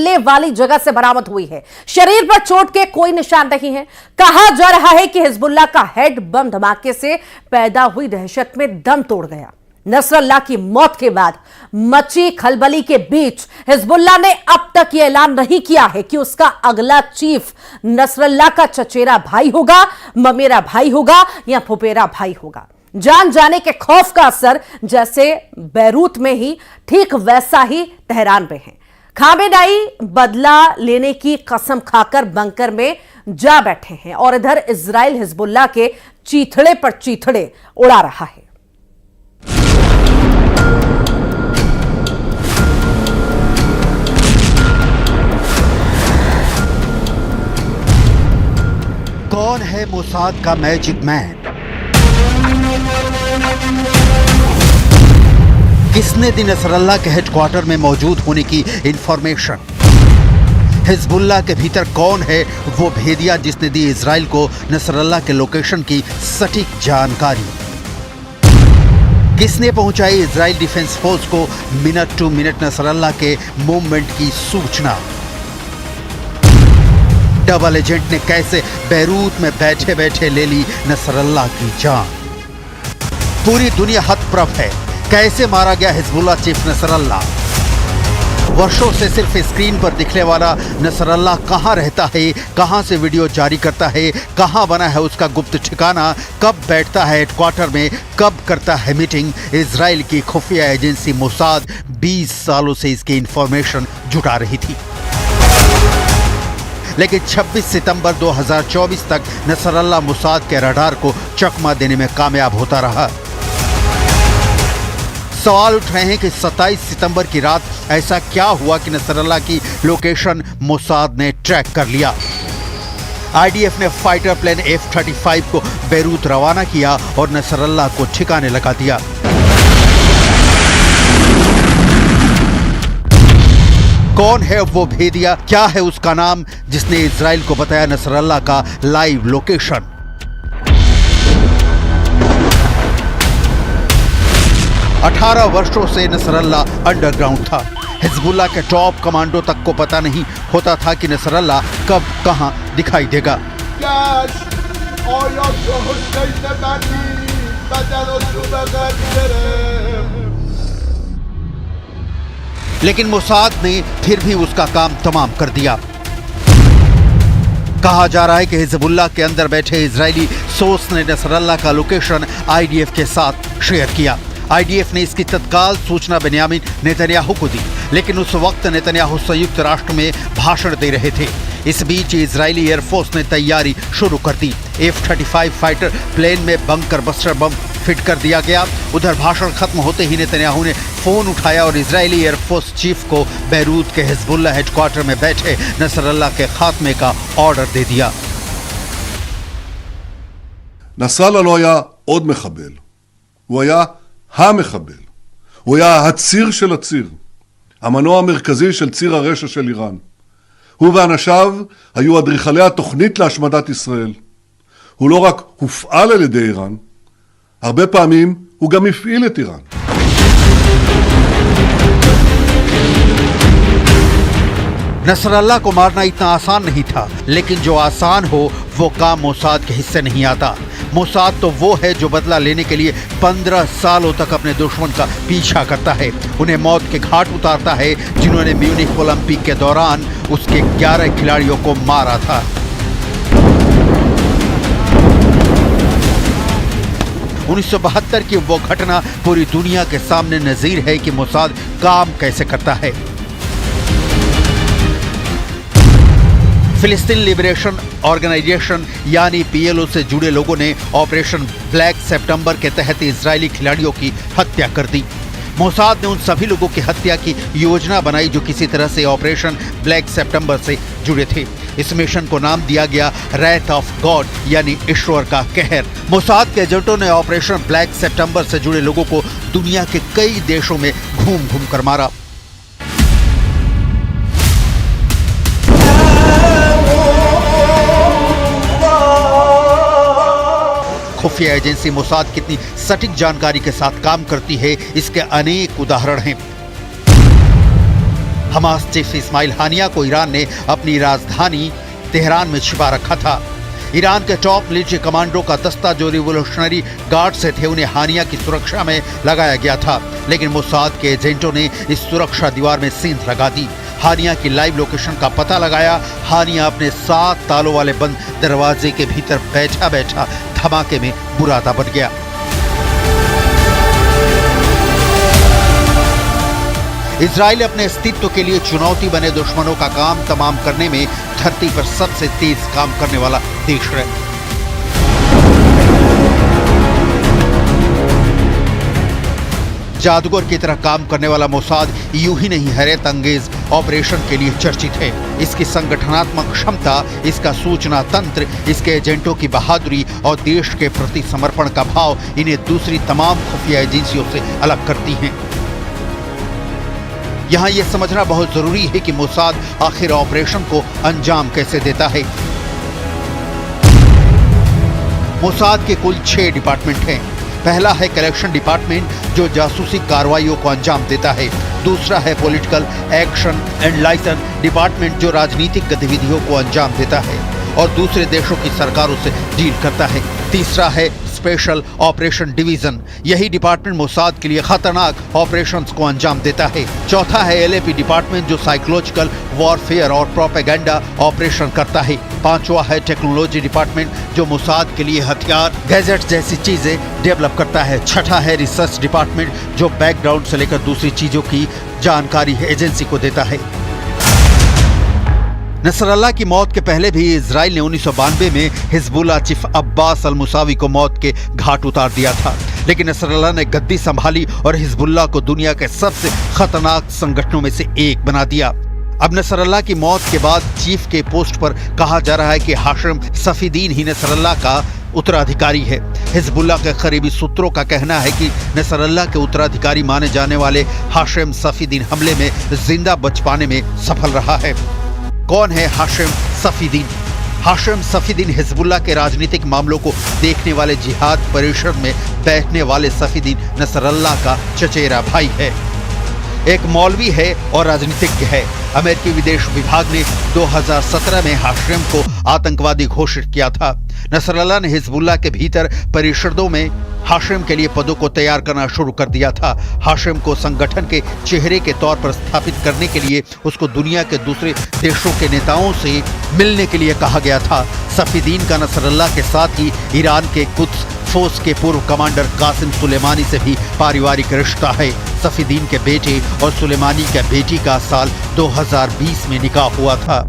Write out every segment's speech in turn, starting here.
मिलने वाली जगह से बरामद हुई है। शरीर पर चोट के कोई निशान नहीं है। कहा जा रहा है कि हिजबुल्लाह का हेड बम धमाके से पैदा हुई दहशत में दम तोड़ गया। नसरल्लाह की मौत के बाद मची खलबली के बीच हिजबुल्लाह ने अब तक यह ऐलान नहीं किया है कि उसका अगला चीफ नसरल्लाह का चचेरा भाई होगा, ममेरा भाई होगा या फुफेरा भाई होगा। जान जाने के खौफ का असर जैसे बैरूत में ही ठीक वैसा ही तेहरान में है। खामेनेई बदला लेने की कसम खाकर बंकर में जा बैठे हैं और इधर इजराइल हिजबुल्लाह के चीथड़े पर चीथड़े उड़ा रहा है। कौन है मोसाद का मैजिक मैन? किसने दी नसरल्लाह के हेडक्वार्टर में मौजूद होने की इंफॉर्मेशन? हिजबुल्लाह के भीतर कौन है वो भेदिया जिसने दी इजराइल को नसरल्लाह के लोकेशन की सटीक जानकारी? किसने पहुंचाई इजराइल डिफेंस फोर्स को मिनट टू मिनट नसरल्लाह के मूवमेंट की सूचना? डबल एजेंट ने कैसे बैरूत में बैठे बैठे ले ली नसरल्लाह की जान? पूरी दुनिया हतप्रभ है, कैसे मारा गया हिजबुल्लाह चीफ नसरल्लाह? वर्षों से सिर्फ स्क्रीन पर दिखने वाला नसरल्लाह कहां रहता है, कहां से वीडियो जारी करता है, कहां बना है उसका गुप्त ठिकाना, कब बैठता है हेडक्वार्टर में, कब करता है मीटिंग? इजराइल की खुफिया एजेंसी मोसाद 20 सालों से इसकी इंफॉर्मेशन जुटा रही थी, लेकिन 26 सितंबर 2024 तक नसरल्लाह मोसाद के रडार को चकमा देने में कामयाब होता रहा। सवाल उठ रहे हैं कि 27 सितंबर की रात ऐसा क्या हुआ कि नसरल्लाह की लोकेशन मोसाद ने ट्रैक कर लिया। आईडीएफ ने फाइटर प्लेन F-35 को बैरूत रवाना किया और नसरल्लाह को ठिकाने लगा दिया। कौन है वो भेदिया, क्या है उसका नाम जिसने इजराइल को बताया नसरल्लाह का लाइव लोकेशन? अठारह वर्षों से नसरल्लाह अंडरग्राउंड था। हिजबुल्लाह के टॉप कमांडो तक को पता नहीं होता था कि नसरल्लाह कब कहां दिखाई देगा। लेकिन मोसाद ने फिर भी उसका काम तमाम कर दिया। कहा जा रहा है कि हिजबुल्लाह के अंदर बैठे इजरायली सोर्स ने नसरल्लाह का लोकेशन आईडीएफ के साथ शेयर किया। आईडीएफ ने इसकी तत्काल सूचना बेन्यामिन नेतन्याहू को दी, लेकिन उस वक्त नेतन्याहू संयुक्त राष्ट्र में भाषण दे रहे थे। इस बीच इजरायली एयरफोर्स ने तैयारी शुरू कर दी। F-35 फाइटर प्लेन में बंकर बस्टर बम फिट कर दिया गया। उधर भाषण खत्म होते ही नेतन्याहू ने फोन उठाया और इजरायली एयरफोर्स चीफ को बैरूत के हिजबुल्लाह हेडक्वार्टर में बैठे नसरल्लाह के खात्मे का ऑर्डर दे दिया। נסראללה לא היה עוד מחבל, הוא היה המחבל, הוא היה הציר של הציר, המנוע המרכזי של ציר הרשע של איראן. הוא ואנשיו היו אדריכלי התוכנית להשמדת ישראל. הוא לא רק הופעל על ידי איראן, הרבה פעמים הוא גם הפעיל את איראן. नसरल्लाह को मारना इतना आसान नहीं था, लेकिन जो आसान हो वो काम मोसाद के हिस्से नहीं आता। मोसाद तो वो है जो बदला लेने के लिए 15 सालों तक अपने दुश्मन का पीछा करता है, उन्हें मौत के घाट उतारता है, जिन्होंने म्यूनिख ओलंपिक के दौरान उसके 11 खिलाड़ियों को मारा था। उन्नीस 1972 की वो घटना पूरी दुनिया के सामने नजीर है कि मोसाद काम कैसे करता है। फिलिस्तीन लिबरेशन ऑर्गेनाइजेशन यानी PLO से जुड़े लोगों ने ऑपरेशन ब्लैक सितंबर के तहत इजरायली खिलाड़ियों की हत्या कर दी। मोसाद ने उन सभी लोगों की हत्या की योजना बनाई जो किसी तरह से ऑपरेशन ब्लैक सितंबर से जुड़े थे। इस मिशन को नाम दिया गया रैथ ऑफ गॉड यानी ईश्वर का कहर। मोसाद के एजेंटों ने ऑपरेशन ब्लैक सितंबर से जुड़े लोगों को दुनिया के कई देशों में घूम घूम कर मारा। खुफिया एजेंसी मोसाद कितनी सटीक जानकारी के साथ काम करती है, इसके अनेक उदाहरण हैं। हमास चीफ इस्माइल हानिया को ईरान ने अपनी राजधानी तेहरान में छिपा रखा था। ईरान के टॉप मिलिट्री कमांडो का दस्ता जो रिवोल्यूशनरी गार्ड से थे उन्हें हानिया की सुरक्षा में लगाया गया था, लेकिन मोसाद के एजेंटों ने इस सुरक्षा दीवार में सींध लगा दी। हानिया की लाइव लोकेशन का पता लगाया। हानिया अपने 7 तालों वाले बंद दरवाजे के भीतर बैठा बैठा धमाके में बुरादा बन गया। इजराइल अपने अस्तित्व के लिए चुनौती बने दुश्मनों का काम तमाम करने में धरती पर सबसे तेज काम करने वाला देश है। जादूगर की तरह काम करने वाला मोसाद यूं ही नहीं हैरत अंगेज ऑपरेशन के लिए चर्चित है। इसकी संगठनात्मक क्षमता, इसका सूचना तंत्र, इसके एजेंटों की बहादुरी और देश के प्रति समर्पण का भाव इन्हें दूसरी तमाम खुफिया एजेंसियों से अलग करती हैं। यहां यह समझना बहुत जरूरी है कि मोसाद आखिर ऑपरेशन को अंजाम कैसे देता है। मोसाद के कुल 6 डिपार्टमेंट हैं। पहला है कलेक्शन डिपार्टमेंट जो जासूसी कार्रवाइयों को अंजाम देता है। दूसरा है political action and licence department जो राजनीतिक गतिविधियों को अंजाम देता है और दूसरे देशों की सरकारों से डील करता है। तीसरा है स्पेशल ऑपरेशन डिवीजन, यही डिपार्टमेंट मोसाद के लिए खतरनाक ऑपरेशंस को अंजाम देता है। चौथा है एलएपी डिपार्टमेंट जो साइकोलॉजिकल वॉरफेयर और प्रोपेगेंडा ऑपरेशन करता है। पांचवा है टेक्नोलॉजी डिपार्टमेंट जो मोसाद के लिए हथियार, गैजेट जैसी चीजें डेवलप करता है। छठा है रिसर्च डिपार्टमेंट जो बैकग्राउंड से लेकर दूसरी चीजों की जानकारी एजेंसी को देता है। नसरल्लाह की मौत के पहले भी इजराइल ने 1992 में हिजबुल्लाह चीफ अब्बास अल मुसावी को मौत के घाट उतार दिया था, लेकिन नसरल्लाह ने गद्दी संभाली और हिजबुल्लाह को दुनिया के सबसे खतरनाक संगठनों में से एक बना दिया। अब नसरल्लाह की मौत के बाद चीफ के पोस्ट पर कहा जा रहा है कि हाशिम सफीदीन ही नसरल्लाह का उत्तराधिकारी है। हिजबुल्लाह के करीबी सूत्रों का कहना है कि नसरल्लाह के उत्तराधिकारी माने जाने वाले हाशिम सफीदीन हमले में जिंदा बच पाने में सफल रहा है। कौन है Hashim Safieddine? Hashim Safieddine Hezbollah के राजनीतिक मामलों को देखने वाले जिहाद परिषद में बैठने वाले सफीदीन नसरल्लाह का चचेरा भाई है। एक मौलवी है और राजनीतिज्ञ है। अमेरिकी विदेश विभाग ने 2017 में हाशिम को आतंकवादी घोषित किया था। नसरल्लाह ने हिजबुल्लाह के भीतर परिषदों में हाशिम के लिए पदों को तैयार करना शुरू कर दिया था। हाशिम को संगठन के चेहरे के तौर पर स्थापित करने के लिए उसको दुनिया के दूसरे देशों के नेताओं से मिलने के लिए कहा गया था। सफीदीन का नसरल्लाह के साथ ही ईरान के कुद्स फोर्स के पूर्व कमांडर कासिम सुलेमानी से भी पारिवारिक रिश्ता है। सफीदीन के बेटे और सुलेमानी के बेटी का साल 2020 में निकाह हुआ था।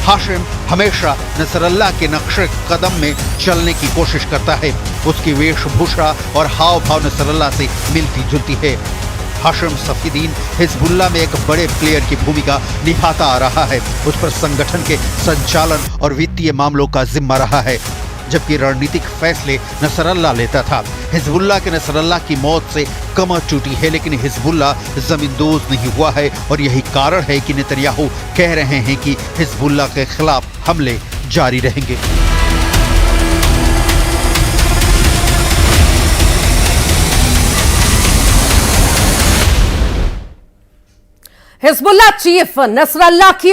हाशिम हमेशा नसरल्लाह के नक्शे कदम में चलने की कोशिश करता है। उसकी वेशभूषा और हाव भाव नसरल्लाह से मिलती जुलती है। हाशिम सफीदीन हिजबुल्लाह में एक बड़े प्लेयर की भूमिका निभाता आ रहा है। उस पर संगठन के संचालन और वित्तीय मामलों का जिम्मा रहा है, जबकि रणनीतिक फैसले नसरल्लाह लेता था। हिजबुल्लाह के नसरल्लाह की मौत से कमर टूटी है, लेकिन हिजबुल्लाह जमींदोज नहीं हुआ है और यही कारण है कि नेतन्याहू कह रहे हैं कि हिजबुल्लाह के खिलाफ हमले जारी रहेंगे। हिजबुल्लाह चीफ नसरल्लाह की